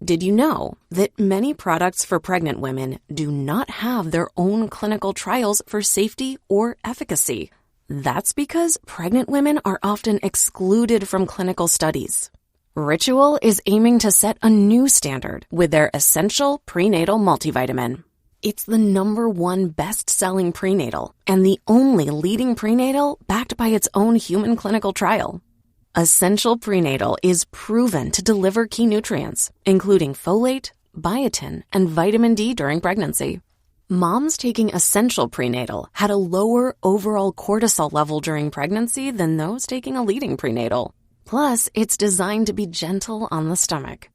Did you know that many products for pregnant women do not have their own clinical trials for safety or efficacy? That's because pregnant women are often excluded from clinical studies. Ritual is aiming to set a new standard with their Essential Prenatal Multivitamin. It's the #1 best-selling prenatal and the only leading prenatal backed by its own human clinical trial. Essential Prenatal is proven to deliver key nutrients, including folate, biotin, and vitamin D during pregnancy. Moms taking Essential Prenatal had a lower overall cortisol level during pregnancy than those taking a leading prenatal. Plus, it's designed to be gentle on the stomach.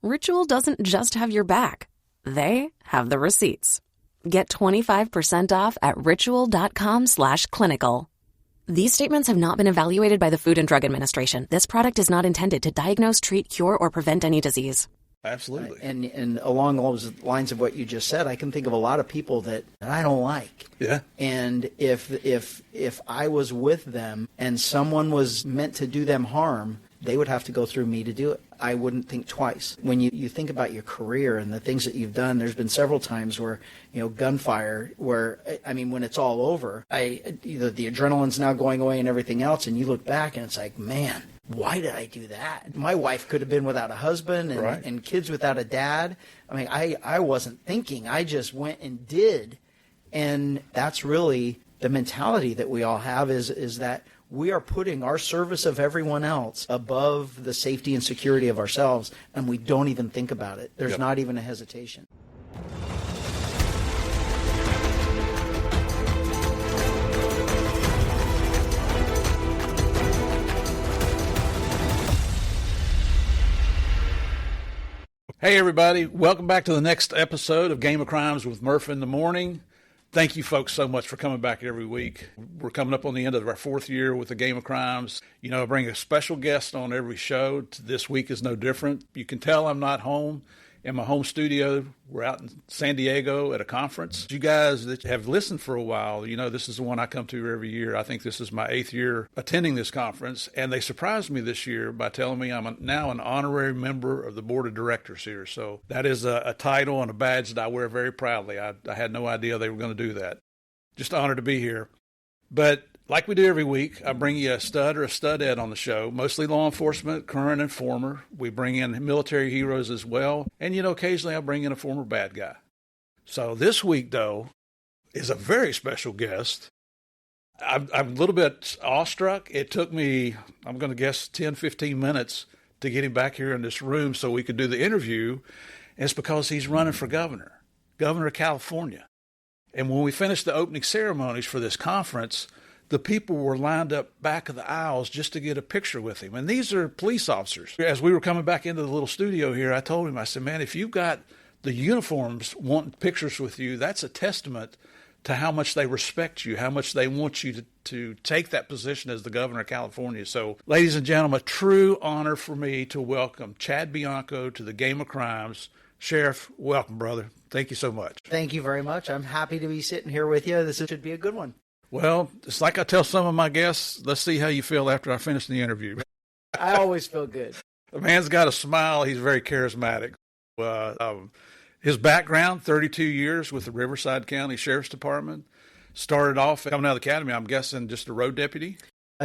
Ritual doesn't just have your back. They have the receipts. Get 25% off at ritual.com/clinical. These statements have not been evaluated by the Food and Drug Administration. This product is not intended to diagnose, treat, cure, or prevent any disease. Absolutely. And along those lines of what you just said, I can think of a lot of people that I don't like. Yeah. And if I was with them and someone was meant to do them harm, they would have to go through me to do it. I wouldn't think twice. When you think about your career and the things that you've done, there's been several times where, gunfire, where, when it's all over, the adrenaline's now going away and everything else, and you look back and it's like, man, why did I do that? My wife could have been without a husband and kids without a dad. I wasn't thinking. I just went and did. And that's really the mentality that we all have is that we are putting our service of everyone else above the safety and security of ourselves, and we don't even think about it. There's not even a hesitation. Hey, everybody. Welcome back to the next episode of Game of Crimes with Murph in the Morning. Thank you, folks, so much for coming back every week. We're coming up on the end of our 4th year with the Game of Crimes. I bring a special guest on every show. This week is no different. You can tell I'm not home in my home studio. We're out in San Diego at a conference. You guys that have listened for a while, this is the one I come to every year. I think this is my 8th year attending this conference, and they surprised me this year by telling me I'm now an honorary member of the board of directors here. So that is a title and a badge that I wear very proudly. I had no idea they were going to do that. Just honored to be here. But like we do every week, I bring you a stud or a studette on the show, mostly law enforcement, current and former. We bring in military heroes as well. And, occasionally I bring in a former bad guy. So this week, though, is a very special guest. I'm a little bit awestruck. It took me, I'm going to guess, 10, 15 minutes to get him back here in this room so we could do the interview. And it's because he's running for governor of California. And when we finished the opening ceremonies for this conference, the people were lined up back of the aisles just to get a picture with him. And these are police officers. As we were coming back into the little studio here, I told him, I said, man, if you've got the uniforms wanting pictures with you, that's a testament to how much they respect you, how much they want you to take that position as the governor of California. So, ladies and gentlemen, a true honor for me to welcome Chad Bianco to the Game of Crimes. Sheriff, welcome, brother. Thank you so much. Thank you very much. I'm happy to be sitting here with you. This should be a good one. Well, it's like I tell some of my guests, let's see how you feel after I finish the interview. I always feel good. The man's got a smile. He's very charismatic. His background, 32 years with the Riverside County Sheriff's Department. Started off coming out of the academy, I'm guessing just a road deputy.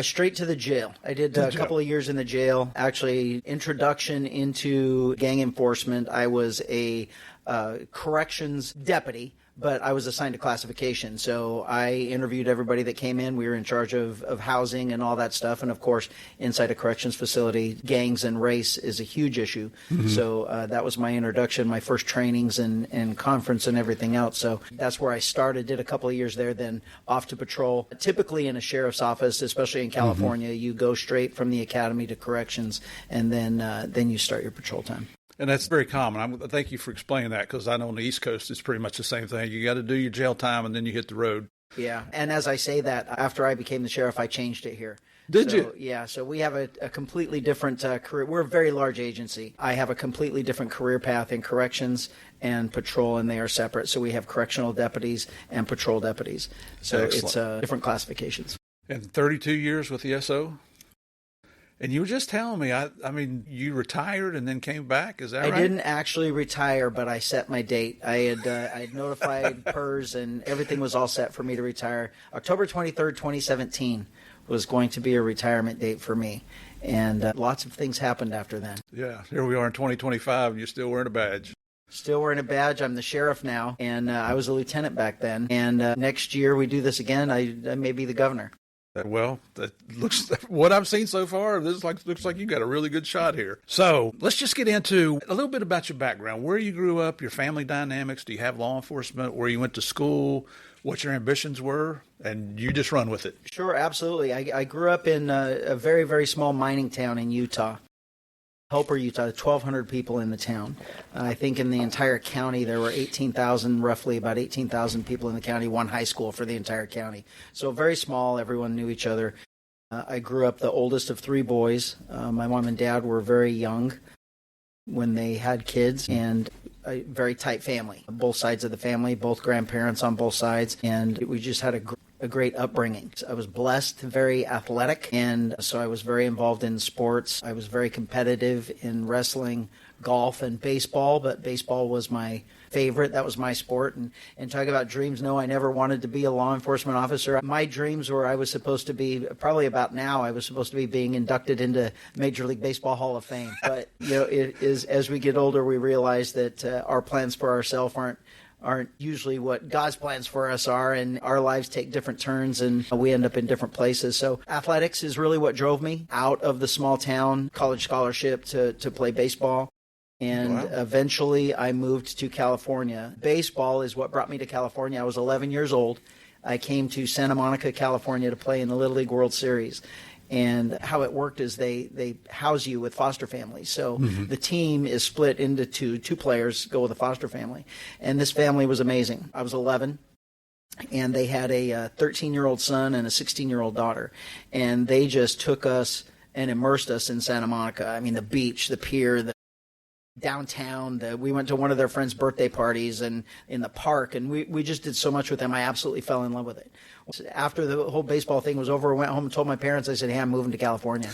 Straight to the jail. I did a couple of years in the jail. Actually, introduction into gang enforcement. I was a corrections deputy, but I was assigned to classification. So I interviewed everybody that came in. We were in charge of housing and all that stuff. And of course, inside a corrections facility, gangs and race is a huge issue. Mm-hmm. So that was my introduction, my first trainings and conference and everything else. So that's where I started, did a couple of years there, then off to patrol. Typically in a sheriff's office, especially in California, you go straight from the academy to corrections, and then you start your patrol time. And that's very common. Thank you for explaining that, because I know on the East Coast it's pretty much the same thing. You got to do your jail time and then you hit the road. Yeah. And as I say that, after I became the sheriff, I changed it here. Did you? Yeah. So we have a completely different career. We're a very large agency. I have a completely different career path in corrections and patrol, and they are separate. So we have correctional deputies and patrol deputies. So Excellent. It's different classifications. And 32 years with the SO? And you were just telling me, I mean, you retired and then came back. Is that right? I didn't actually retire, but I set my date. I had notified PERS, and everything was all set for me to retire. October 23rd, 2017 was going to be a retirement date for me. And lots of things happened after then. Yeah, here we are in 2025, and you're still wearing a badge. Still wearing a badge. I'm the sheriff now, and I was a lieutenant back then. And next year we do this again, I may be the governor. Well, that looks, what I've seen so far, looks like you got a really good shot here. So let's just get into a little bit about your background, where you grew up, your family dynamics. Do you have law enforcement, where you went to school, what your ambitions were, and you just run with it. Sure, absolutely. I grew up in a very, very small mining town in Utah. Helper, Utah, 1,200 people in the town. I think in the entire county there were 18,000, roughly about 18,000 people in the county, one high school for the entire county. So very small, everyone knew each other. I grew up the oldest of three boys. My mom and dad were very young when they had kids, and a very tight family. Both sides of the family, both grandparents on both sides, and we just had a great upbringing. I was blessed, very athletic, and so I was very involved in sports. I was very competitive in wrestling, golf, and baseball, but baseball was my favorite. That was my sport. And talk about dreams, no, I never wanted to be a law enforcement officer. My dreams were I was supposed to be, probably about now, I was supposed to be being inducted into Major League Baseball Hall of Fame. But, it is, as we get older, we realize that our plans for ourselves aren't usually what God's plans for us are, and our lives take different turns and we end up in different places. So athletics is really what drove me out of the small town, college scholarship to play baseball. And wow. Eventually I moved to California. Baseball is what brought me to California. I was 11 years old. I came to Santa Monica, California to play in the Little League World Series. And how it worked is they house you with foster families. So the team is split into two players go with a foster family. And this family was amazing. I was 11, and they had a 13-year-old son and a 16-year-old daughter. And they just took us and immersed us in Santa Monica. I mean, the beach, the pier, the downtown. We went to one of their friends' birthday parties and in the park, and we just did so much with them. I absolutely fell in love with it. After the whole baseball thing was over, I went home and told my parents, I said, hey, I'm moving to California.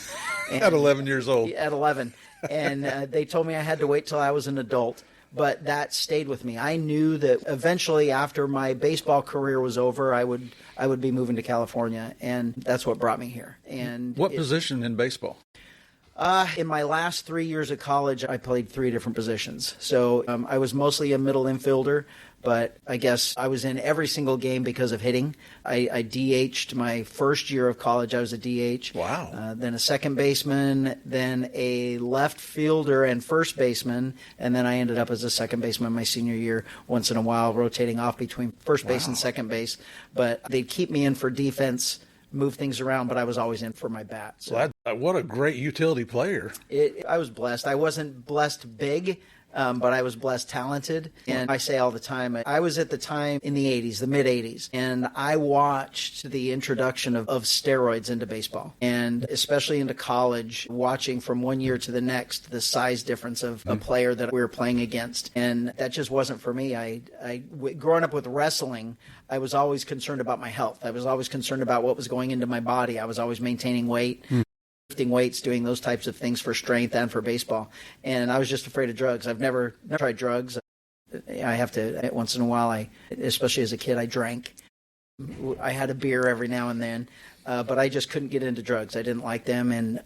And, at 11 years old. At 11. And they told me I had to wait till I was an adult. But that stayed with me. I knew that eventually after my baseball career was over, I would be moving to California, and that's what brought me here. And what position in baseball? In my last 3 years of college, I played 3 different positions. So I was mostly a middle infielder, but I guess I was in every single game because of hitting. I DH'd my first year of college. I was a DH. Wow. Then a second baseman, then a left fielder and first baseman, and then I ended up as a second baseman my senior year, once in a while rotating off between first base and second base. But they'd keep me in for defense, move things around, but I was always in for my bat. So well, what a great utility player. I was blessed. I wasn't blessed big, but I was blessed talented. And I say all the time, I was at the time in the 80s, the mid-80s, and I watched the introduction of steroids into baseball, and especially into college, watching from one year to the next the size difference of a player that we were playing against. And that just wasn't for me. Growing up with wrestling, I was always concerned about my health. I was always concerned about what was going into my body. I was always maintaining weight, lifting weights, doing those types of things for strength and for baseball. And I was just afraid of drugs. I've never tried drugs. I have to, once in a while, especially as a kid, I drank. I had a beer every now and then, but I just couldn't get into drugs. I didn't like them. And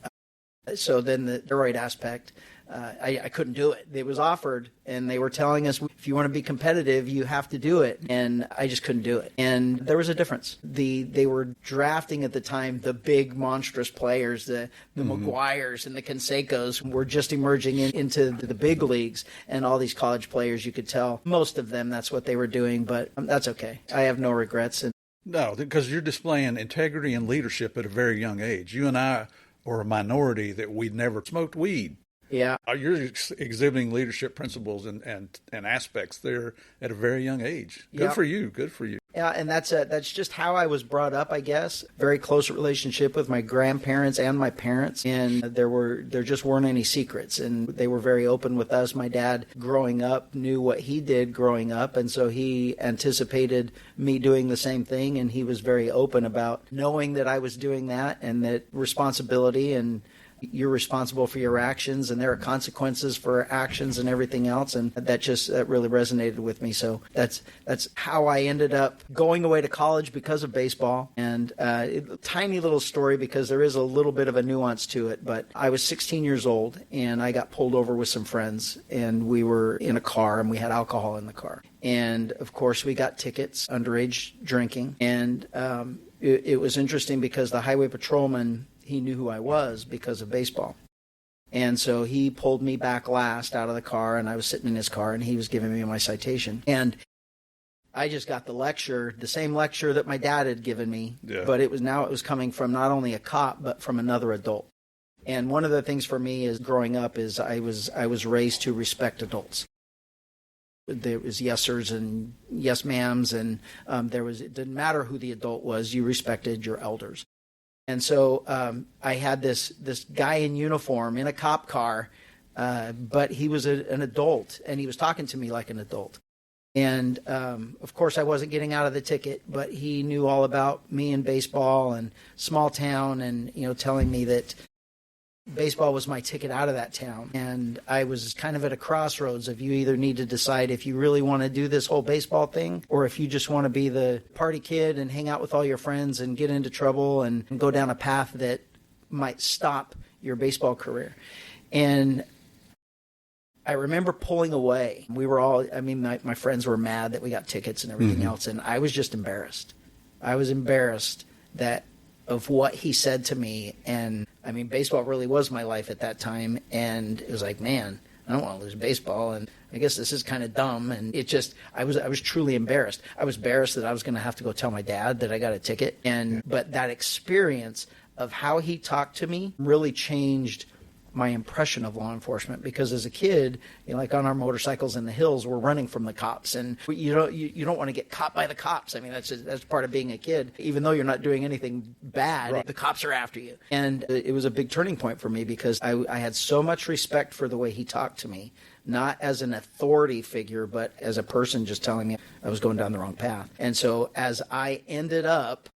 so then the steroid aspect, I couldn't do it. It was offered, and they were telling us, if you want to be competitive, you have to do it. And I just couldn't do it. And there was a difference. They were drafting at the time the big, monstrous players, the McGuires and the Cansecos were just emerging into the big leagues. And all these college players, you could tell, most of them, that's what they were doing. But that's okay. I have no regrets. No, because you're displaying integrity and leadership at a very young age. You and I were a minority that we'd never smoked weed. Yeah. You're exhibiting leadership principles and aspects there at a very young age. Good for you. Good for you. Yeah, and that's just how I was brought up, I guess. Very close relationship with my grandparents and my parents, and there just weren't any secrets, and they were very open with us. My dad, growing up, knew what he did growing up, and so he anticipated me doing the same thing, and he was very open about knowing that I was doing that and that responsibility and you're responsible for your actions, and there are consequences for actions and everything else. And that really resonated with me. So that's how I ended up going away to college because of baseball. And tiny little story, because there is a little bit of a nuance to it. But I was 16 years old, and I got pulled over with some friends, and we were in a car, and we had alcohol in the car. And of course, we got tickets, underage drinking. And it was interesting because the highway patrolman, he knew who I was because of baseball. And so he pulled me back last out of the car, and I was sitting in his car, and he was giving me my citation. And I just got the same lecture that my dad had given me, but it was coming from not only a cop, but from another adult. And one of the things for me is growing up is I was raised to respect adults. There was yes sirs and yes ma'ams, and it didn't matter who the adult was, you respected your elders. And so I had this guy in uniform in a cop car, but he was an adult, and he was talking to me like an adult. And of course, I wasn't getting out of the ticket, but he knew all about me and baseball and small town, and telling me that baseball was my ticket out of that town. And I was kind of at a crossroads of, you either need to decide if you really want to do this whole baseball thing, or if you just want to be the party kid and hang out with all your friends and get into trouble and go down a path that might stop your baseball career. And I remember pulling away. We were all, my friends were mad that we got tickets and everything else, and I was just embarrassed. I was embarrassed of what he said to me. And baseball really was my life at that time. And it was like, man, I don't want to lose baseball. And I guess this is kind of dumb. And I was truly embarrassed. I was embarrassed that I was going to have to go tell my dad that I got a ticket. But that experience of how he talked to me really changed my impression of law enforcement, because as a kid, like on our motorcycles in the hills, we're running from the cops, and you don't want to get caught by the cops. That's part of being a kid. Even though you're not doing anything bad, right, the cops are after you. And it was a big turning point for me, because I had so much respect for the way he talked to me, not as an authority figure, but as a person just telling me I was going down the wrong path. And so as I ended up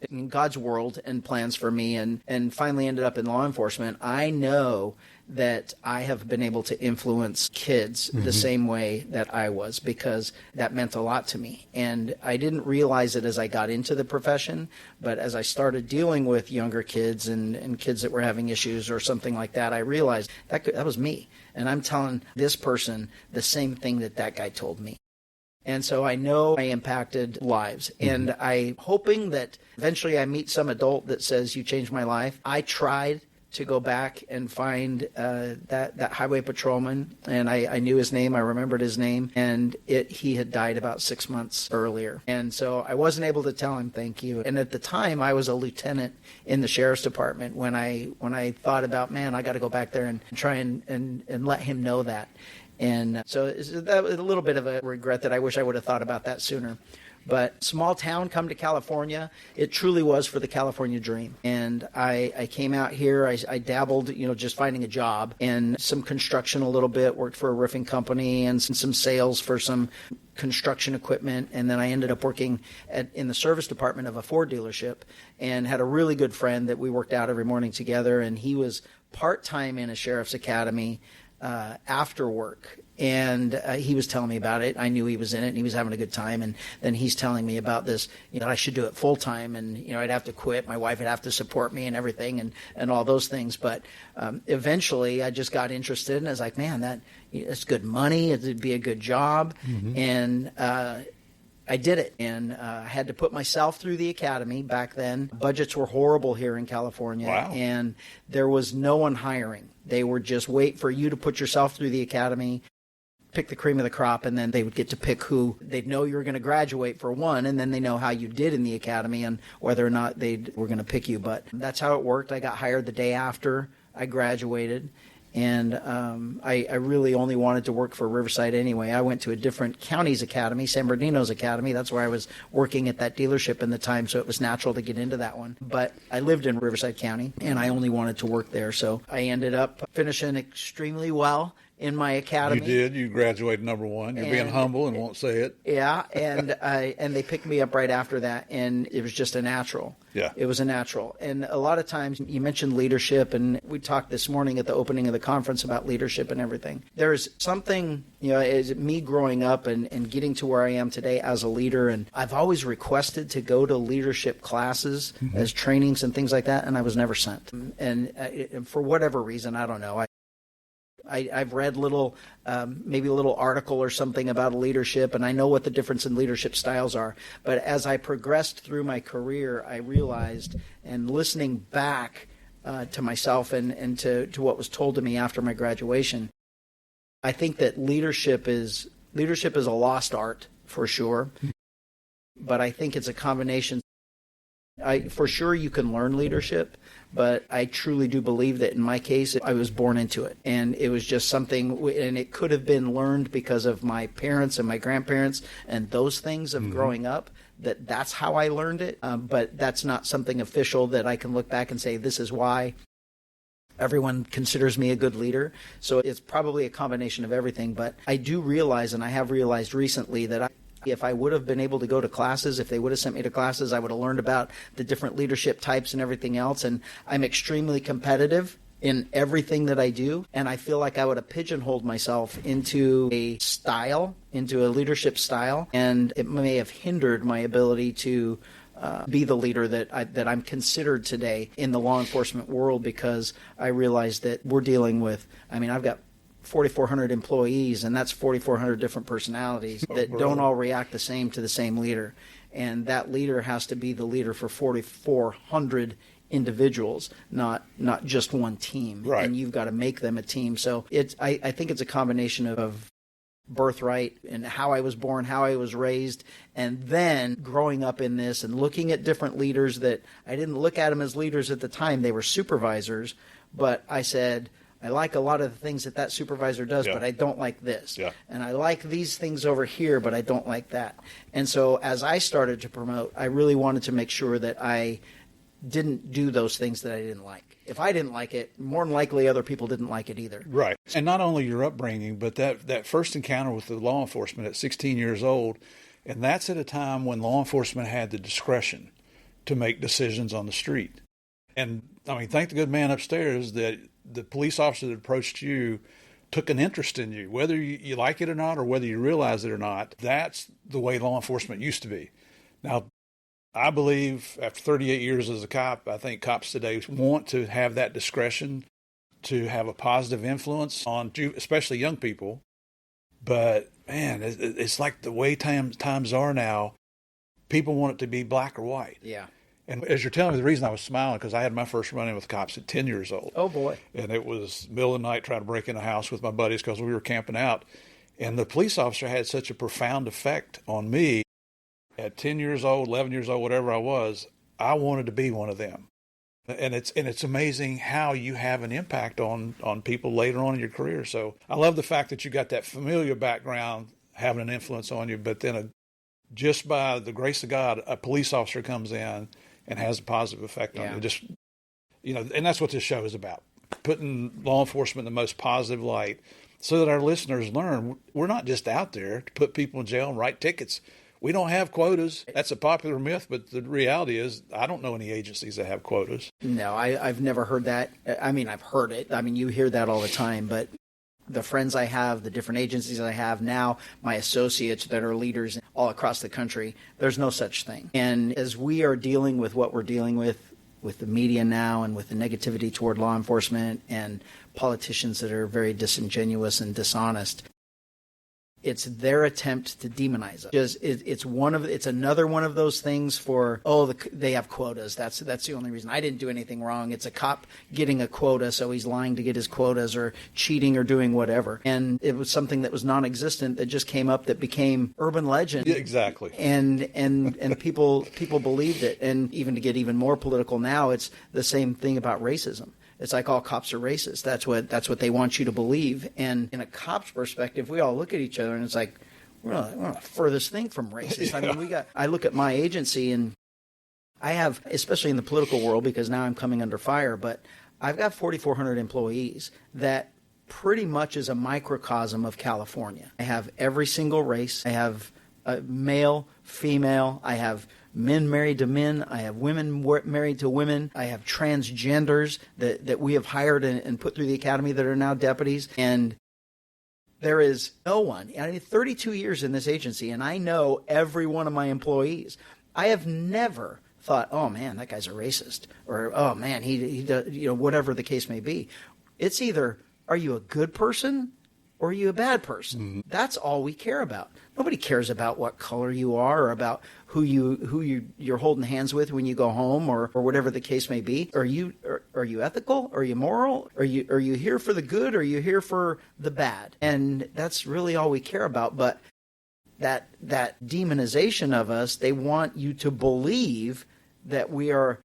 in God's world and plans for me, and finally ended up in law enforcement, I know that I have been able to influence kids the same way that I was, because that meant a lot to me. And I didn't realize it as I got into the profession, but as I started dealing with younger kids and kids that were having issues or something like that, I realized that was me. And I'm telling this person the same thing that guy told me. And so I know I impacted lives. And I'm hoping that eventually I meet some adult that says, you changed my life. I tried to go back and find that highway patrolman, and I knew his name. I remembered his name, and he had died about 6 months earlier. And so I wasn't able to tell him thank you. And at the time, I was a lieutenant in the sheriff's department when I thought about, man, I got to go back there and try and let him know that. And so that was a little bit of a regret that I wish I would have thought about that sooner. But small town, come to California, it truly was for the California dream. And I came out here, I dabbled, just finding a job and some construction a little bit, worked for a roofing company and some sales for some construction equipment. And then I ended up working in the service department of a Ford dealership, and had a really good friend that we worked out every morning together. And he was part-time in a sheriff's academy after work, and he was telling me about it. I knew he was in it, and he was having a good time. And then he's telling me about this, I should do it full time, and I'd have to quit. My wife would have to support me and everything, and all those things. But eventually, I just got interested, and I was like, man, that's good money. It'd be a good job, and I did it, and I had to put myself through the academy. Back then, budgets were horrible here in California, and there was no one hiring. They would just wait for you to put yourself through the academy, pick the cream of the crop, and then they would get to pick who. They'd know you were going to graduate for one, and then they know how you did in the academy and whether or not they were going to pick you. But that's how it worked. I got hired the day after I graduated. And I really only wanted to work for Riverside anyway. I went to a different county's academy, San Bernardino's academy. That's where I was working at that dealership in the time, so it was natural to get into that one. But I lived in Riverside County, and I only wanted to work there. So I ended up finishing extremely well, in my academy. You did. You graduated number one. You're being humble and won't say it. Yeah, and they picked me up right after that, and it was just a natural. Yeah. It was a natural. And a lot of times, you mentioned leadership, and we talked this morning at the opening of the conference about leadership and everything. There's something, as me growing up and getting to where I am today as a leader, and I've always requested to go to leadership classes as trainings and things like that, and I was never sent. And for whatever reason, I don't know. I've read maybe a little article or something about leadership, and I know what the difference in leadership styles are. But as I progressed through my career, I realized, and listening back to myself and to what was told to me after my graduation, I think that leadership is a lost art for sure. But I think it's a combination. For sure, you can learn leadership, but I truly do believe that in my case, I was born into it. And it was just something, and it could have been learned because of my parents and my grandparents and those things of growing up, that's how I learned it. But that's not something official that I can look back and say, this is why everyone considers me a good leader. So it's probably a combination of everything. But I do realize, and I have realized recently, that if I would have been able to go to classes, if they would have sent me to classes, I would have learned about the different leadership types and everything else. And I'm extremely competitive in everything that I do. And I feel like I would have pigeonholed myself into a leadership style. And it may have hindered my ability to be the leader that I'm considered today in the law enforcement world, because I realized that we're dealing with, I've got 4,400 employees, and that's 4,400 different personalities that don't all react the same to the same leader. And that leader has to be the leader for 4,400 individuals, not just one team. Right. And you've got to make them a team. So I think it's a combination of birthright and how I was born, how I was raised, and then growing up in this and looking at different leaders that I didn't look at them as leaders at the time. They were supervisors, but I said, I like a lot of the things that supervisor does, but I don't like this. Yeah. And I like these things over here, but I don't like that. And so as I started to promote, I really wanted to make sure that I didn't do those things that I didn't like. If I didn't like it, more than likely other people didn't like it either. Right. And not only your upbringing, but that first encounter with the law enforcement at 16 years old, and that's at a time when law enforcement had the discretion to make decisions on the street. And, thank the good man upstairs that the police officer that approached you took an interest in you, whether you like it or not, or whether you realize it or not. That's the way law enforcement used to be. Now, I believe after 38 years as a cop, I think cops today want to have that discretion to have a positive influence on, especially young people. But, man, it's like the way times are now, people want it to be black or white. Yeah. And as you're telling me, the reason I was smiling, because I had my first run-in with cops at 10 years old. Oh, boy. And it was middle of the night trying to break in a house with my buddies because we were camping out. And the police officer had such a profound effect on me. At 10 years old, 11 years old, whatever I was, I wanted to be one of them. And it's amazing how you have an impact on people later on in your career. So I love the fact that you got that familiar background having an influence on you, but then just by the grace of God, a police officer comes in and has a positive effect on you. And that's what this show is about, putting law enforcement in the most positive light so that our listeners learn we're not just out there to put people in jail and write tickets. We don't have quotas. That's a popular myth, but the reality is I don't know any agencies that have quotas. No, I've never heard that. I've heard it. You hear that all the time, but the friends I have, the different agencies I have now, my associates that are leaders all across the country, there's no such thing. And as we are dealing with what we're dealing with the media now and with the negativity toward law enforcement and politicians that are very disingenuous and dishonest, it's their attempt to demonize us. It's another one of those things for, they have quotas. That's the only reason. I didn't do anything wrong. It's a cop getting a quota, so he's lying to get his quotas or cheating or doing whatever. And it was something that was non-existent that just came up that became urban legend. Yeah, exactly. And people believed it. And even to get even more political now, it's the same thing about racism. It's like all cops are racist. That's what they want you to believe. And in a cop's perspective, we all look at each other and it's like, we're the furthest thing from racist. Yeah. I look at my agency and I have, especially in the political world, because now I'm coming under fire, but I've got 4,400 employees that pretty much is a microcosm of California. I have every single race. I have male, female. I have men married to men. I have women married to women. I have transgenders that we have hired and put through the academy that are now deputies. And there is no one. I mean, 32 years in this agency, and I know every one of my employees. I have never thought, oh man, that guy's a racist, or oh man, he does, whatever the case may be. It's either, are you a good person or are you a bad person? Mm-hmm. That's all we care about. Nobody cares about what color you are or about who you're holding hands with when you go home or whatever the case may be. Are you ethical? Are you moral? Are you here for the good or are you here for the bad? And that's really all we care about. But that demonization of us, they want you to believe that we are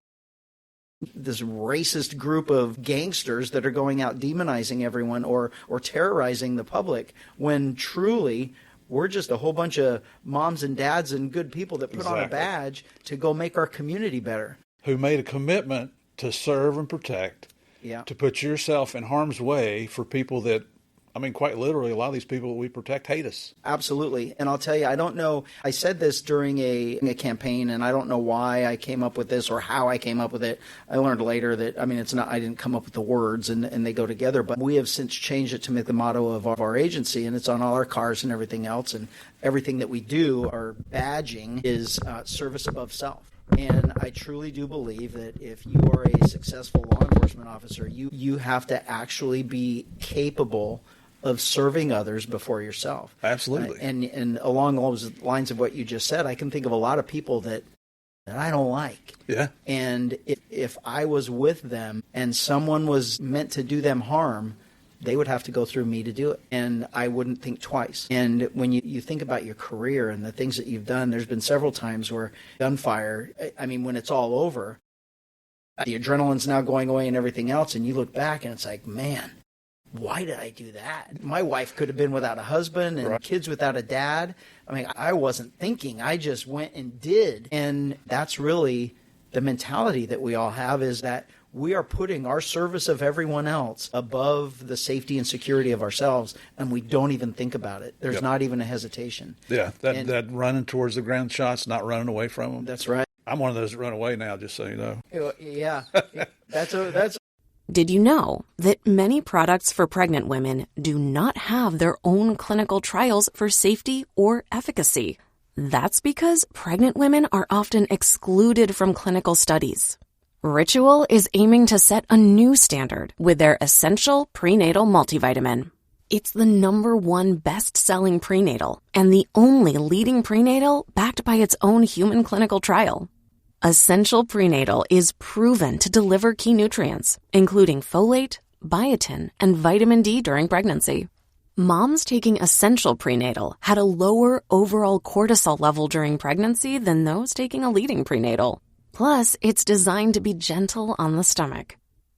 this racist group of gangsters that are going out demonizing everyone or terrorizing the public, when truly we're just a whole bunch of moms and dads and good people that put on a badge to go make our community better. Who made a commitment to serve and protect, to put yourself in harm's way for people that, I mean, quite literally, a lot of these people that we protect hate us. Absolutely. And I'll tell you, I don't know, I said this during a campaign, and I don't know why I came up with this or how I came up with it. I learned later that, I mean, it's not, I didn't come up with the words and they go together, but we have since changed it to make the motto of our agency, and it's on all our cars and everything else. And everything that we do, our badging, is service above self. And I truly do believe that if you are a successful law enforcement officer, you have to actually be capable of serving others before yourself. Absolutely. And along those lines of what you just said, I can think of a lot of people that I don't like. Yeah. And if I was with them and someone was meant to do them harm, they would have to go through me to do it. And I wouldn't think twice. And when you think about your career and the things that you've done, there's been several times where gunfire, I mean, when it's all over, the adrenaline's now going away and everything else, and you look back and it's like, man, why did I do that? My wife could have been without a husband and kids without a dad. I mean, I wasn't thinking. I just went and did. And that's really the mentality that we all have, is that we are putting our service of everyone else above the safety and security of ourselves, and we don't even think about it. There's not even a hesitation. Yeah, that running towards the ground shots, not running away from them. That's right. I'm one of those that run away now, just so you know. Yeah, that's. Did you know that many products for pregnant women do not have their own clinical trials for safety or efficacy? That's because pregnant women are often excluded from clinical studies. Ritual is aiming to set a new standard with their Essential Prenatal Multivitamin. It's the #1 best-selling prenatal and the only leading prenatal backed by its own human clinical trial. Essential Prenatal is proven to deliver key nutrients, including folate, biotin, and vitamin D during pregnancy. Moms taking Essential Prenatal had a lower overall cortisol level during pregnancy than those taking a leading prenatal. Plus, it's designed to be gentle on the stomach.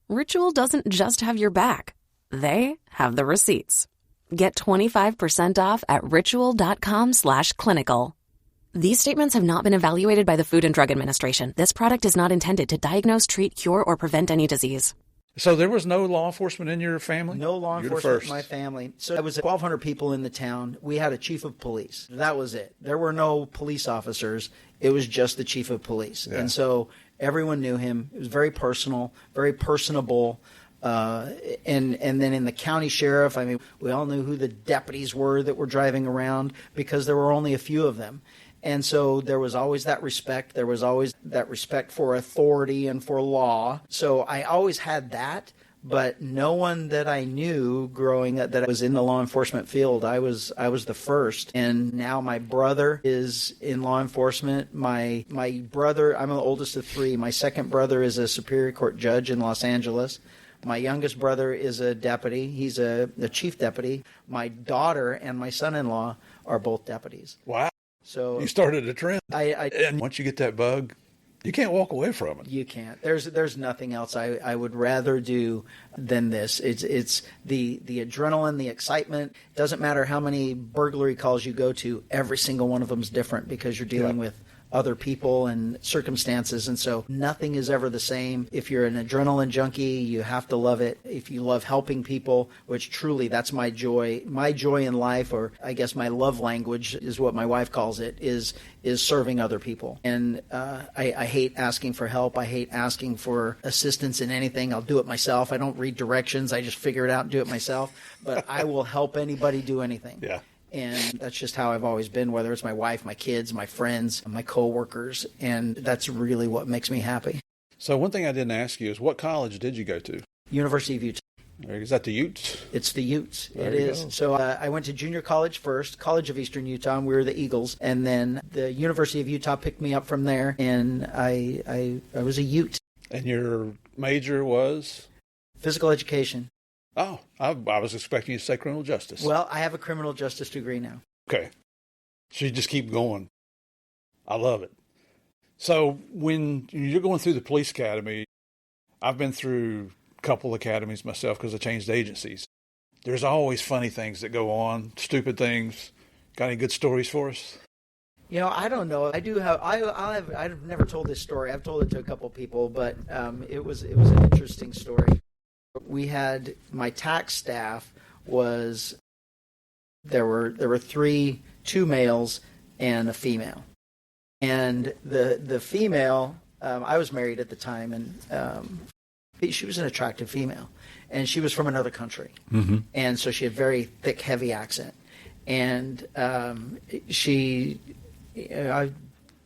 Ritual doesn't just have your back. They have the receipts. Get 25% off at ritual.com/clinical. These statements have not been evaluated by the Food and Drug Administration. This product is not intended to diagnose, treat, cure, or prevent any disease. So there was no law enforcement in your family? No law enforcement in my family. So there was 1,200 people in the town. We had a chief of police. That was it. There were no police officers. It was just the chief of police. Yeah. And so everyone knew him. It was very personal, very personable. And then in the county sheriff, I mean, we all knew who the deputies were that were driving around because there were only a few of them. And so there was always that respect. There was always that respect for authority and for law. So I always had that, but no one that I knew growing up that was in the law enforcement field. I was the first. And now my brother is in law enforcement. My brother, I'm the oldest of three. My second brother is a Superior Court judge in Los Angeles. My youngest brother is a deputy. He's a chief deputy. My daughter and my son-in-law are both deputies. Wow. So you started a trend. And once you get that bug, you can't walk away from it. You can't. There's nothing else I would rather do than this. It's the adrenaline, the excitement. Doesn't matter how many burglary calls you go to. Every single one of them is different because you're dealing with other people and circumstances. And so nothing is ever the same. If you're an adrenaline junkie, you have to love it. If you love helping people, which truly that's my joy in life, or I guess my love language is what my wife calls it, is serving other people. And I hate asking for help. I hate asking for assistance in anything. I'll do it myself. I don't read directions. I just figure it out and do it myself. But I will help anybody do anything. Yeah. And that's just how I've always been, whether it's my wife, my kids, my friends, my coworkers. And that's really what makes me happy. So one thing I didn't ask you is, what college did you go to? University of Utah. Is that the Utes? It's the Utes. There it you is. go. So I went to junior college first, College of Eastern Utah, and we were the Eagles. And then the University of Utah picked me up from there, and I was a Ute. And your major was? Physical education. Oh, I was expecting you to say criminal justice. Well, I have a criminal justice degree now. Okay. So you just keep going. I love it. So when you're going through the police academy, I've been through a couple academies myself because I changed agencies. There's always funny things that go on, stupid things. Got any good stories for us? You know, I don't know. I do have. I've never told this story. I've told it to a couple people, but it was an interesting story. We had my tax staff was there were two males and a female, and the female I was married at the time, and she was an attractive female, and she was from another country, and so she had very thick, heavy accent, and she.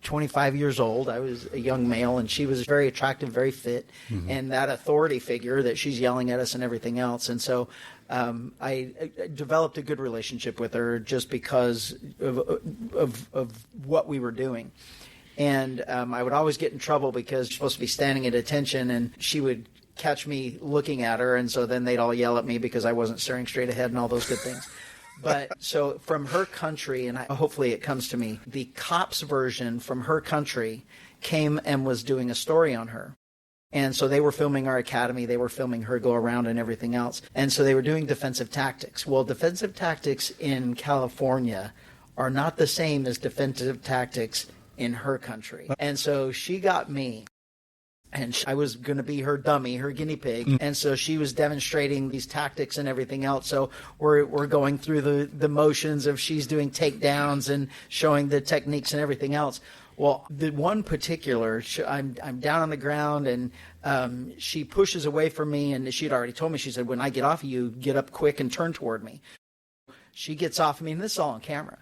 25 years old. I was a young male, and she was very attractive, very fit, and that authority figure that she's yelling at us and everything else. And so I developed a good relationship with her just because of what we were doing. And I would always get in trouble because she's supposed to be standing at attention, and she would catch me looking at her, and so then they'd all yell at me because I wasn't staring straight ahead and all those good things. But so from her country, and hopefully it comes to me, the cops version from her country came and was doing a story on her. And so they were filming our academy. They were filming her go around and everything else. And so they were doing defensive tactics. Well, defensive tactics in California are not the same as defensive tactics in her country. And so she got me. And I was going to be her dummy, her guinea pig. And so she was demonstrating these tactics and everything else. So we're going through the motions of she's doing takedowns and showing the techniques and everything else. Well, the one particular, I'm down on the ground, and she pushes away from me. And she'd already told me, she said, when I get off of you, get up quick and turn toward me. She gets off of me, and this is all on camera.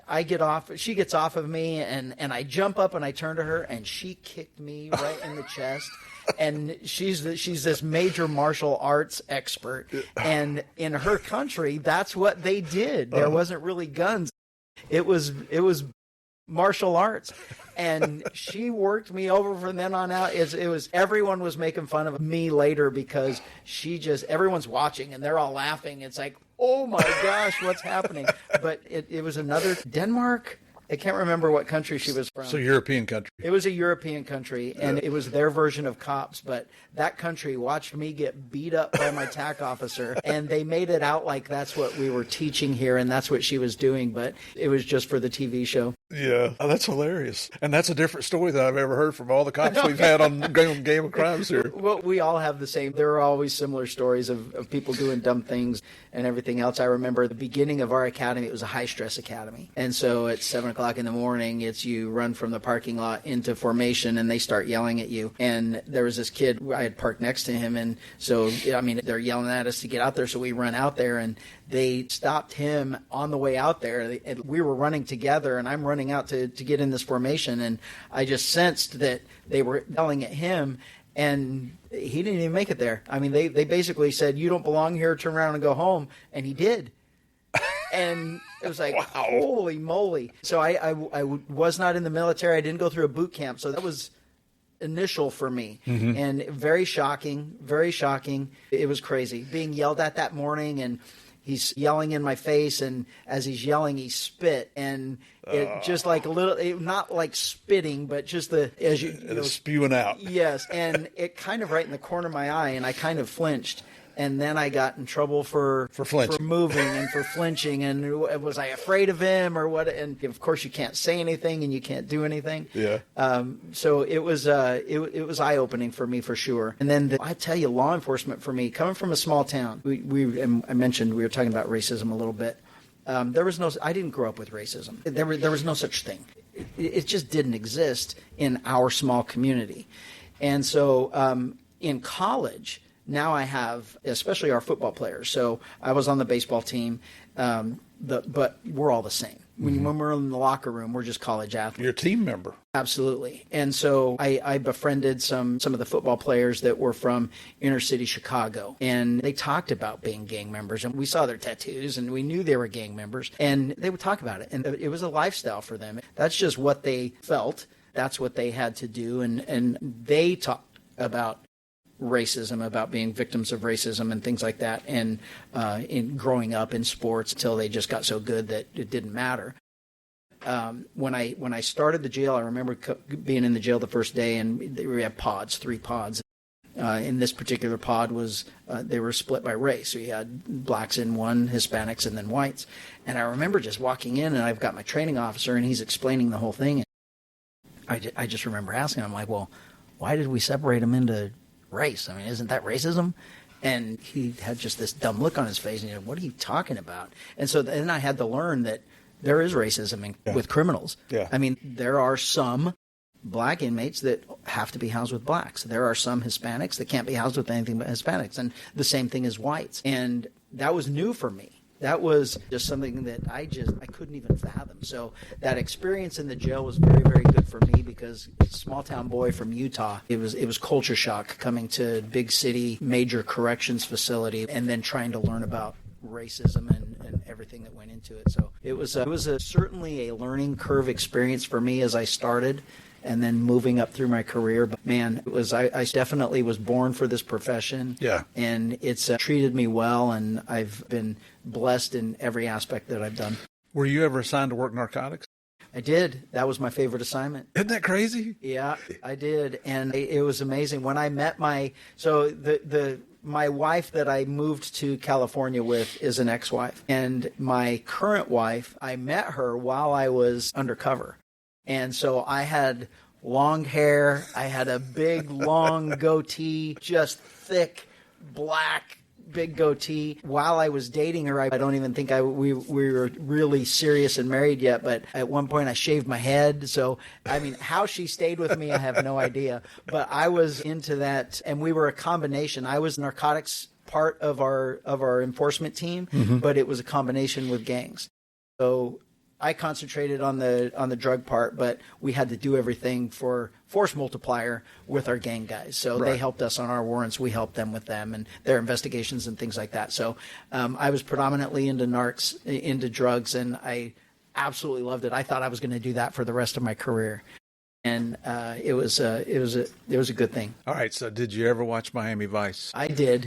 I get off, she gets off of me, and I jump up and I turn to her, and she kicked me right in the chest. And she's this major martial arts expert, and in her country, that's what they did. There wasn't really guns. It was martial arts. And she worked me over from then on out. It was everyone was making fun of me later because everyone's watching and they're all laughing. It's like, oh my gosh, what's happening? But it was another Denmark. I can't remember what country she was from. So European country. It was a European country, and it was their version of cops. But that country watched me get beat up by my TAC officer, and they made it out like that's what we were teaching here, and that's what she was doing. But it was just for the TV show. Yeah, that's hilarious. And that's a different story than I've ever heard from all the cops we've had on Game of Crimes here. Well, we all have the same. There are always similar stories of people doing dumb things and everything else. I remember the beginning of our academy, it was a high-stress academy. And so at 7 o'clock in the morning, it's you run from the parking lot into formation, and they start yelling at you. And there was this kid, I had parked next to him, and so, I mean, they're yelling at us to get out there, so we run out there, and they stopped him on the way out there. And we were running together, and I'm running out to get in this formation, and I just sensed that they were yelling at him, and he didn't even make it there. I mean, they basically said, you don't belong here, turn around and go home, and he did. And it was like, wow. Holy moly. So I was not in the military. I didn't go through a boot camp, so that was initial for me. And very shocking, very shocking. It was crazy. Being yelled at that morning, and he's yelling in my face, and as he's yelling, he spit, and it just like a little, not like spitting, but just spewing out. Yes, and it kind of right in the corner of my eye, and I kind of flinched. And then I got in trouble for moving and for flinching. And was I afraid of him or what? And of course you can't say anything and you can't do anything. Yeah. So it was eye-opening for me for sure. And then I tell you, law enforcement for me, coming from a small town, I mentioned we were talking about racism a little bit. I didn't grow up with racism. There was no such thing. It just didn't exist in our small community. And so in college, now I have, especially our football players. So I was on the baseball team, but we're all the same. When we're in the locker room, we're just college athletes. You're a team member. Absolutely. And so I befriended some of the football players that were from inner city Chicago. And they talked about being gang members. And we saw their tattoos and we knew they were gang members. And they would talk about it. And it was a lifestyle for them. That's just what they felt. That's what they had to do. And they talked about racism, about being victims of racism and things like that, and in growing up in sports until they just got so good that it didn't matter. When I started the jail, I remember being in the jail the first day, and we had pods, 3 pods. In this particular pod they were split by race. So you had blacks in one, Hispanics, and then whites. And I remember just walking in, and I've got my training officer, and he's explaining the whole thing. And I just remember asking him, like, well, why did we separate them into race? I mean, isn't that racism? And he had just this dumb look on his face, and he said, what are you talking about? And so then I had to learn that there is racism with criminals. Yeah. I mean, there are some black inmates that have to be housed with blacks. There are some Hispanics that can't be housed with anything but Hispanics, and the same thing as whites. And that was new for me. That was just something that I couldn't even fathom. So that experience in the jail was very, very good for me because small town boy from Utah, it was culture shock coming to big city, major corrections facility, and then trying to learn about racism and everything that went into it. So it was certainly a learning curve experience for me as I started. And then moving up through my career. But man, I definitely was born for this profession. Yeah. And it's treated me well, and I've been blessed in every aspect that I've done. Were you ever assigned to work narcotics? I did. That was my favorite assignment. Isn't that crazy? Yeah, I did. And it was amazing. When I met my wife that I moved to California with is an ex-wife. And my current wife, I met her while I was undercover. And so I had long hair, I had a big, long goatee, just thick, black, big goatee. While I was dating her, I don't even think we were really serious and married yet, but at one point I shaved my head. So, I mean, how she stayed with me, I have no idea. But I was into that, and we were a combination. I was narcotics part of our enforcement team, but it was a combination with gangs. So I concentrated on the drug part, but we had to do everything for force multiplier with our gang guys. So They helped us on our warrants. We helped them with them and their investigations and things like that. So I was predominantly into narcs, into drugs, and I absolutely loved it. I thought I was going to do that for the rest of my career. And it was a good thing. All right. So did you ever watch Miami Vice? I did.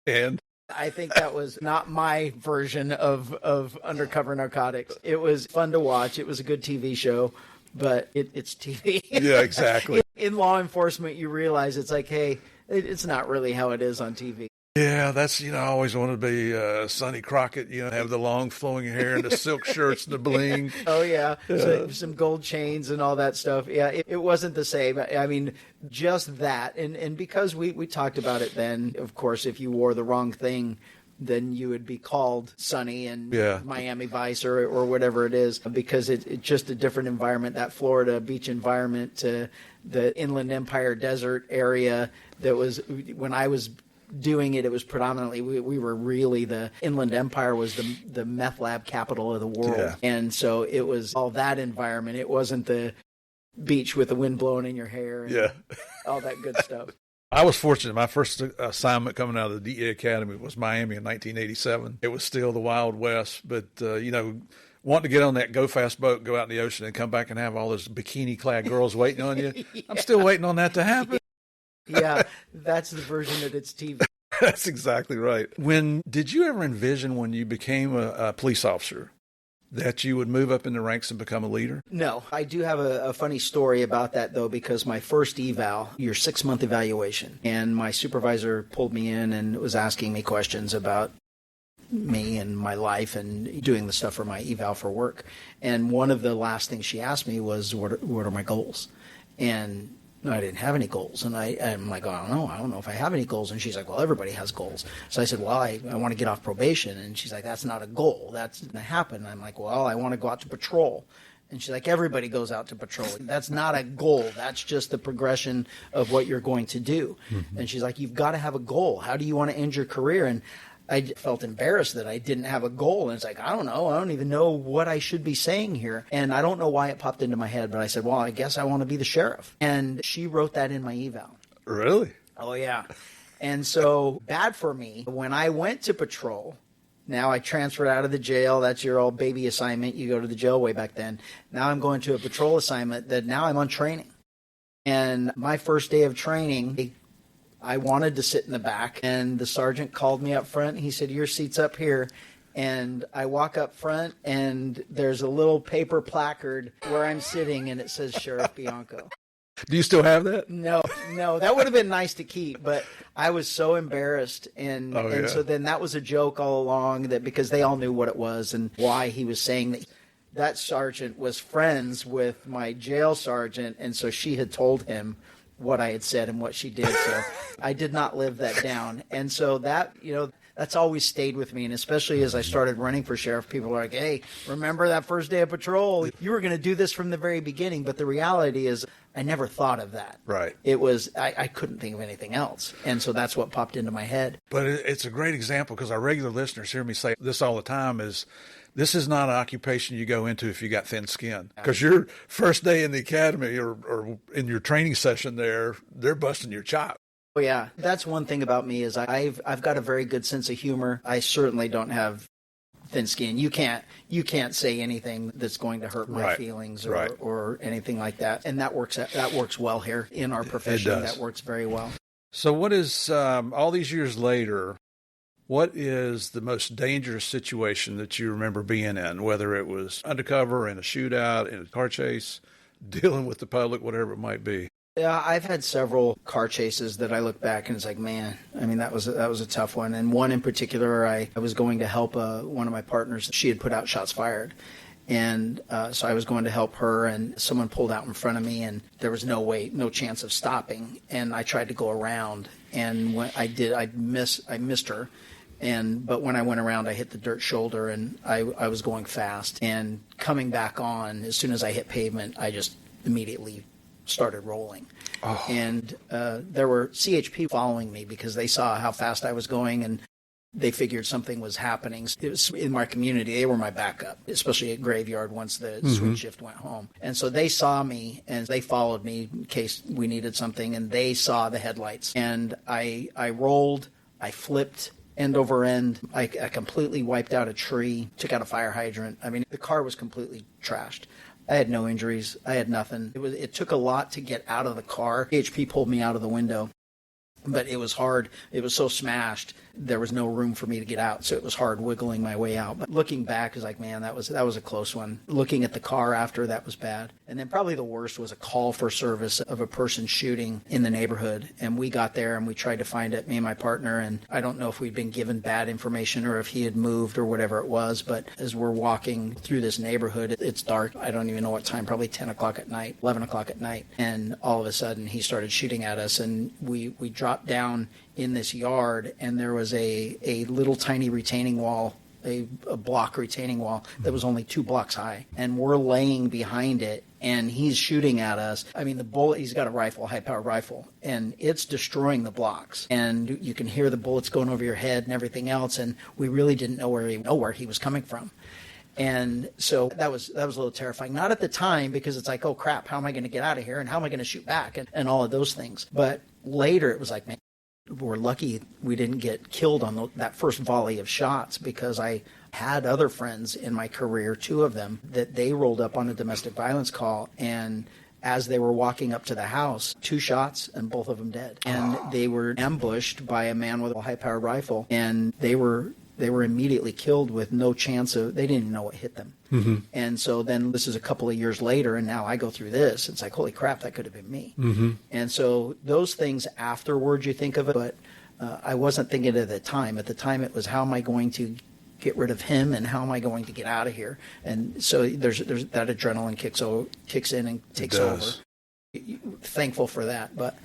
And I think that was not my version of undercover narcotics. It was fun to watch. It was a good TV show, but it's TV. Yeah, exactly. In law enforcement, you realize it's like, hey, it's not really how it is on TV. Yeah, that's, I always wanted to be Sonny Crockett, have the long flowing hair and the silk shirts and the bling. Oh, yeah. So, some gold chains and all that stuff. Yeah, it wasn't the same. I mean, just that. And because we talked about it then, of course, if you wore the wrong thing, then you would be called Sonny and Miami Vice or whatever it is, because it's just a different environment, that Florida beach environment to the Inland Empire desert area that was, when I was doing it, it was predominantly, we were really, the Inland Empire was the meth lab capital of the world. Yeah. And so it was all that environment. It wasn't the beach with the wind blowing in your hair and all that good stuff. I was fortunate. My first assignment coming out of the DEA Academy was Miami in 1987. It was still the Wild West, but, wanting to get on that go fast boat, go out in the ocean and come back and have all those bikini clad girls waiting on you. Yeah. I'm still waiting on that to happen. Yeah, that's the version that it's TV. That's exactly right. Did you ever envision when you became a police officer that you would move up in the ranks and become a leader? No, I do have a funny story about that, though, because my first eval, your 6-month evaluation, and my supervisor pulled me in and was asking me questions about me and my life and doing the stuff for my eval for work. And one of the last things she asked me was, what are my goals? And I didn't have any goals. And I'm like, I don't know if I have any goals. And she's like, well, everybody has goals. So I said, well, I want to get off probation. And she's like, that's not a goal. That's going to happen. And I'm like, well, I want to go out to patrol. And she's like, everybody goes out to patrol. That's not a goal. That's just the progression of what you're going to do. Mm-hmm. And she's like, you've got to have a goal. How do you want to end your career? And I felt embarrassed that I didn't have a goal. And it's like, I don't know. I don't even know what I should be saying here. And I don't know why it popped into my head, but I said, well, I guess I want to be the sheriff. And she wrote that in my eval. Really? Oh, yeah. And so bad for me. When I went to patrol, now I transferred out of the jail. That's your old baby assignment. You go to the jail way back then. Now I'm going to a patrol assignment that now I'm on training. And my first day of training, I wanted to sit in the back, and the sergeant called me up front. He said, your seat's up here. And I walk up front, and there's a little paper placard where I'm sitting, and it says Sheriff Bianco. Do you still have that? No, that would have been nice to keep, but I was so embarrassed. And so then that was a joke all along, that because they all knew what it was and why he was saying that. That sergeant was friends with my jail sergeant, and so she had told him what I had said and what she did. So I did not live that down. And so that, that's always stayed with me. And especially as I started running for sheriff, people are like, hey, remember that first day of patrol? You were going to do this from the very beginning. But the reality is I never thought of that. Right. It was, I couldn't think of anything else. And so that's what popped into my head. But it's a great example, because our regular listeners hear me say this all the time, is this is not an occupation you go into if you got thin skin. Because your first day in the academy or in your training session there, they're busting your chop. Oh, yeah. That's one thing about me is I've got a very good sense of humor. I certainly don't have thin skin. You can't say anything that's going to hurt my feelings or anything like that. And that works well here in our profession. It does. That works very well. So what is, all these years later, what is the most dangerous situation that you remember being in, whether it was undercover, in a shootout, in a car chase, dealing with the public, whatever it might be? Yeah, I've had several car chases that I look back and it's like, man, I mean, that was a tough one. And one in particular, I was going to help one of my partners. She had put out shots fired. And so I was going to help her, and someone pulled out in front of me, and there was no chance of stopping. And I tried to go around, and when I did, I missed her. But when I went around, I hit the dirt shoulder, and I was going fast. And coming back on, as soon as I hit pavement, I just immediately started rolling. Oh. And there were CHP following me because they saw how fast I was going, and they figured something was happening. It was in my community. They were my backup, especially at Graveyard once the swing shift went home. And so they saw me, and they followed me in case we needed something, and they saw the headlights. And I rolled, I flipped end over end. I completely wiped out a tree, took out a fire hydrant. I mean, the car was completely trashed. I had no injuries. I had nothing. It took a lot to get out of the car. HP pulled me out of the window, but it was hard. It was so smashed. There was no room for me to get out, so it was hard wiggling my way out. But looking back, is like, man, that was a close one. Looking at the car after, that was bad. And then probably the worst was a call for service of a person shooting in the neighborhood. And we got there and we tried to find it, me and my partner. And I don't know if we'd been given bad information or if he had moved or whatever it was. But as we're walking through this neighborhood, it's dark. I don't even know what time, probably 10 o'clock at night, 11 o'clock at night. And all of a sudden he started shooting at us, and we dropped down in this yard, and there was a little tiny retaining wall, a block retaining wall that was only 2 blocks high, and we're laying behind it, and he's shooting at us. I mean, the bullet, he's got a rifle, high-powered rifle, and it's destroying the blocks, and you can hear the bullets going over your head and everything else, and we really didn't know where he was coming from. And so that was a little terrifying. Not at the time, because it's like, oh crap, how am I going to get out of here, and how am I going to shoot back, and all of those things. But later it was like, man, we're lucky we didn't get killed on that first volley of shots, because I had other friends in my career, 2 of them, that they rolled up on a domestic violence call, and as they were walking up to the house, 2 shots and both of them dead. And they were ambushed by a man with a high-powered rifle, and they were they were immediately killed with no chance of, they didn't even know what hit them. Mm-hmm. And so then this is a couple of years later, and now I go through this. It's like, holy crap, that could have been me. Mm-hmm. And so those things afterwards you think of it, but I wasn't thinking at the time. At the time it was, how am I going to get rid of him and how am I going to get out of here? And so there's that adrenaline kicks in and takes over. Thankful for that. But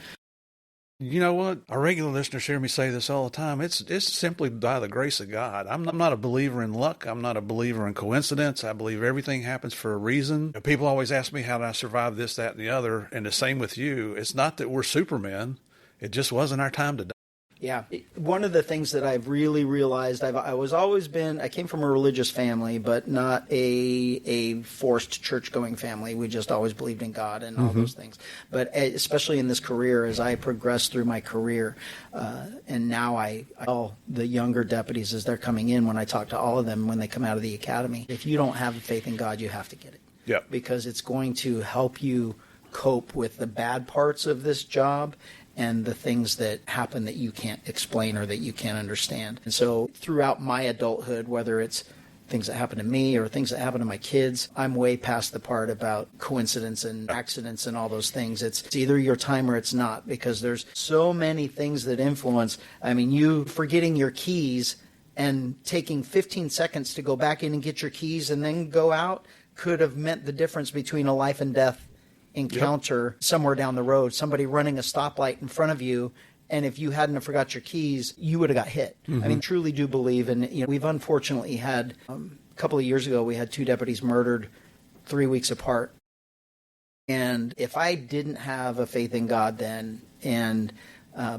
you know what? Our regular listeners hear me say this all the time. It's simply by the grace of God. I'm not a believer in luck. I'm not a believer in coincidence. I believe everything happens for a reason. People always ask me, how did I survive this, that, and the other? And the same with you. It's not that we're Supermen. It just wasn't our time to die. Yeah. One of the things that I've really realized, I came from a religious family, but not a forced church-going family. We just always believed in God and all those things. But especially in this career, as I progressed through my career, and now I tell the younger deputies as they're coming in, when I talk to all of them when they come out of the academy, if you don't have faith in God, you have to get it. Yep. Because it's going to help you cope with the bad parts of this job and the things that happen that you can't explain or that you can't understand. And so throughout my adulthood, whether it's things that happen to me or things that happen to my kids, I'm way past the part about coincidence and accidents and all those things. It's either your time or it's not, because there's so many things that influence. I mean, you forgetting your keys and taking 15 seconds to go back in and get your keys and then go out could have meant the difference between a life and death encounter somewhere down the road, somebody running a stoplight in front of you, and if you hadn't have forgot your keys, you would have got hit. I mean, truly do believe, and we've unfortunately had, a couple of years ago, we had 2 deputies murdered 3 weeks apart. And if I didn't have a faith in God then and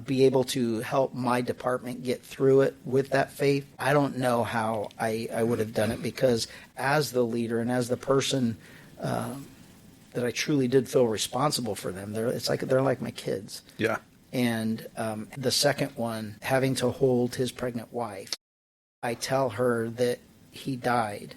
be able to help my department get through it with that faith, I don't know how I would have done it, because as the leader and as the person that I truly did feel responsible for them. They're like my kids. Yeah. And the second one, having to hold his pregnant wife, I tell her that he died.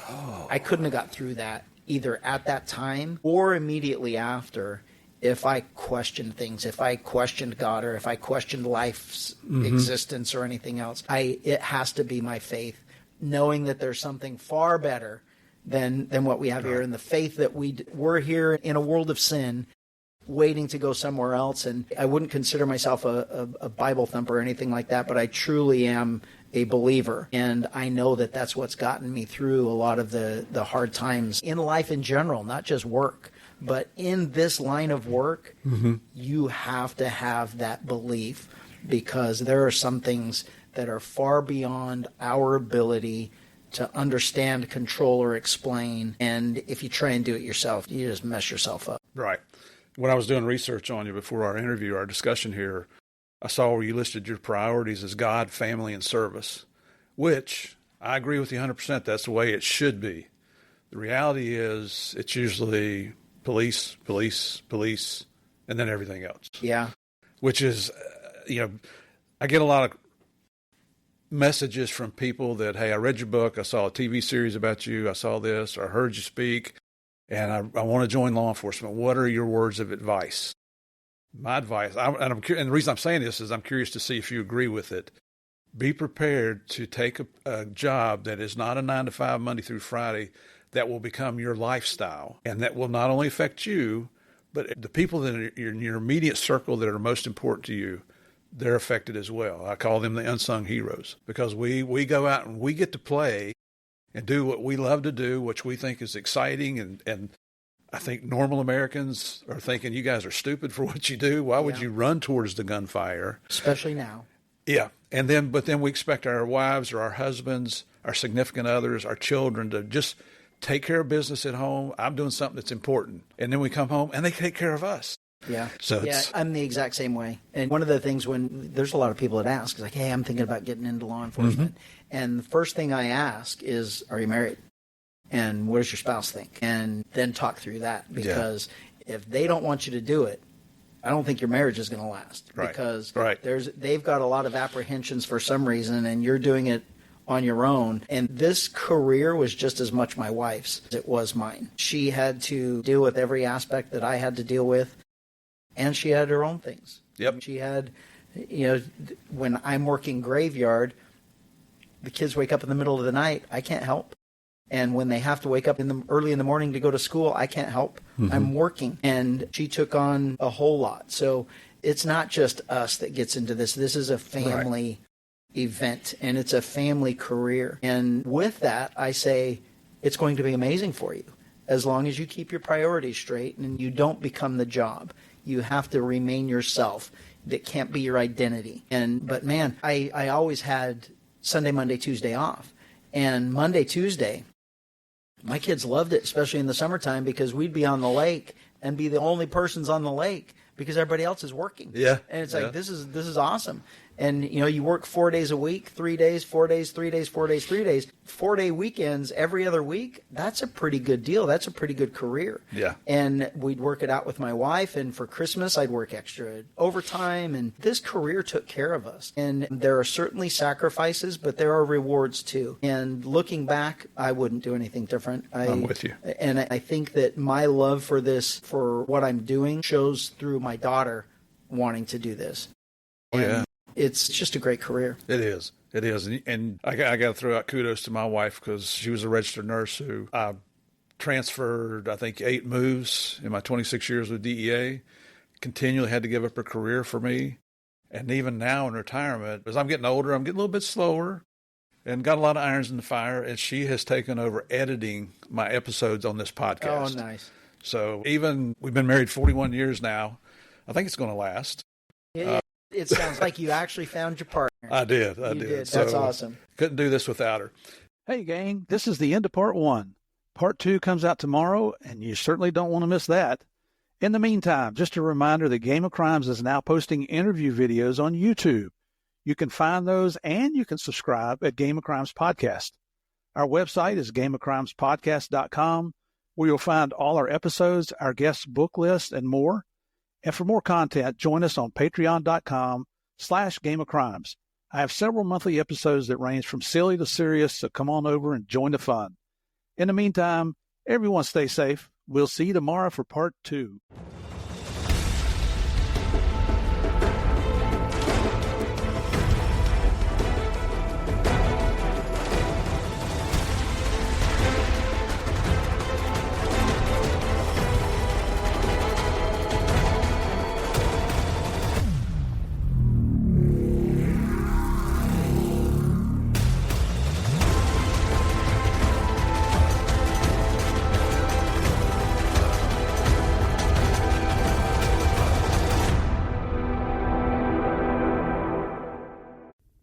Oh. I couldn't have got through that either at that time or immediately after if I questioned things, if I questioned God, or if I questioned life's existence or anything else. It has to be my faith, knowing that there's something far better than what we have here, and the faith that we're here in a world of sin, waiting to go somewhere else. And I wouldn't consider myself a Bible thumper or anything like that, but I truly am a believer, and I know that that's what's gotten me through a lot of the hard times in life in general, not just work. But in this line of work, you have to have that belief, because there are some things that are far beyond our ability to understand, control, or explain. And if you try and do it yourself, you just mess yourself up. Right. When I was doing research on you before our interview, our discussion here, I saw where you listed your priorities as God, family, and service, which I agree with you 100%. That's the way it should be. The reality is it's usually police, and then everything else. Yeah. Which is, I get a lot of messages from people that, hey, I read your book, I saw a TV series about you, I saw this, or I heard you speak, and I want to join law enforcement. What are your words of advice? My advice, and the reason I'm saying this is I'm curious to see if you agree with it. Be prepared to take a job that is not a 9-to-5 Monday through Friday, that will become your lifestyle, and that will not only affect you, but the people that are in your immediate circle that are most important to you, they're affected as well. I call them the unsung heroes, because we go out and we get to play and do what we love to do, which we think is exciting. And I think normal Americans are thinking, you guys are stupid for what you do. Why would you run towards the gunfire? Especially now. Yeah. But then we expect our wives or our husbands, our significant others, our children to just take care of business at home. I'm doing something that's important. And then we come home and they take care of us. Yeah. So I'm the exact same way. And one of the things, when there's a lot of people that ask, is like, hey, I'm thinking about getting into law enforcement. And the first thing I ask is, are you married? And what does your spouse think? And then talk through that, because if they don't want you to do it, I don't think your marriage is going to last. Right. Because right. They've got a lot of apprehensions for some reason, and you're doing it on your own. And this career was just as much my wife's as it was mine. She had to deal with every aspect that I had to deal with. And she had her own things. Yep. She had, when I'm working graveyard, the kids wake up in the middle of the night, I can't help. And when they have to wake up early in the morning to go to school, I can't help. I'm working. And she took on a whole lot. So it's not just us that gets into this. This is a family event, and it's a family career. And with that, I say it's going to be amazing for you as long as you keep your priorities straight and you don't become the job. You have to remain yourself. That can't be your identity. But man, I always had Sunday, Monday, Tuesday off. And Monday, Tuesday, my kids loved it, especially in the summertime, because we'd be on the lake and be the only persons on the lake because everybody else is working. Yeah. And it's like, this is awesome. And, you work 4 days a week, 3 days, 4 days, 3 days, 4 days, 3 days, 4-day weekends every other week. That's a pretty good deal. That's a pretty good career. Yeah. And we'd work it out with my wife. And for Christmas, I'd work extra overtime. And this career took care of us. And there are certainly sacrifices, but there are rewards too. And looking back, I wouldn't do anything different. I'm with you. And I think that my love for this, for what I'm doing, shows through my daughter wanting to do this. Oh, yeah. It's just a great career. It is. It is. And I got to throw out kudos to my wife because she was a registered nurse who I transferred, I think, 8 moves in my 26 years with DEA, continually had to give up her career for me. And even now in retirement, as I'm getting older, I'm getting a little bit slower and got a lot of irons in the fire. And she has taken over editing my episodes on this podcast. Oh, nice. So even we've been married 41 years now. I think it's going to last. It sounds like you actually found your partner. I did. That's awesome. Couldn't do this without her. Hey, gang, this is the end of part 1. Part 2 comes out tomorrow, and you certainly don't want to miss that. In the meantime, just a reminder that Game of Crimes is now posting interview videos on YouTube. You can find those, and you can subscribe at Game of Crimes Podcast. Our website is gameofcrimespodcast.com, where you'll find all our episodes, our guest book list, and more. And for more content, join us on patreon.com/Game of Crimes. I have several monthly episodes that range from silly to serious, so come on over and join the fun. In the meantime, everyone stay safe. We'll see you tomorrow for part 2.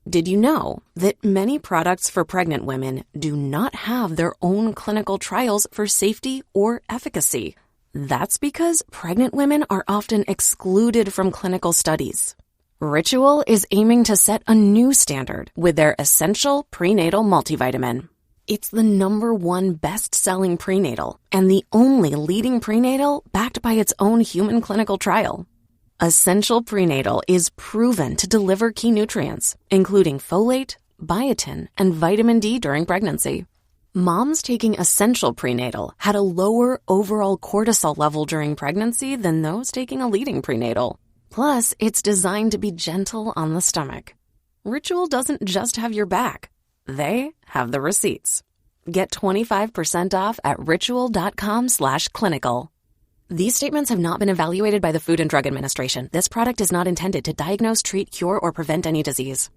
Did you know that many products for pregnant women do not have their own clinical trials for safety or efficacy? That's because pregnant women are often excluded from clinical studies. Ritual is aiming to set a new standard with their Essential Prenatal Multivitamin. It's the #1 best-selling prenatal and the only leading prenatal backed by its own human clinical trial. Essential Prenatal is proven to deliver key nutrients, including folate, biotin, and vitamin D during pregnancy. Moms taking Essential Prenatal had a lower overall cortisol level during pregnancy than those taking a leading prenatal. Plus, it's designed to be gentle on the stomach. Ritual doesn't just have your back. They have the receipts. Get 25% off at ritual.com/clinical. These statements have not been evaluated by the Food and Drug Administration. This product is not intended to diagnose, treat, cure, or prevent any disease.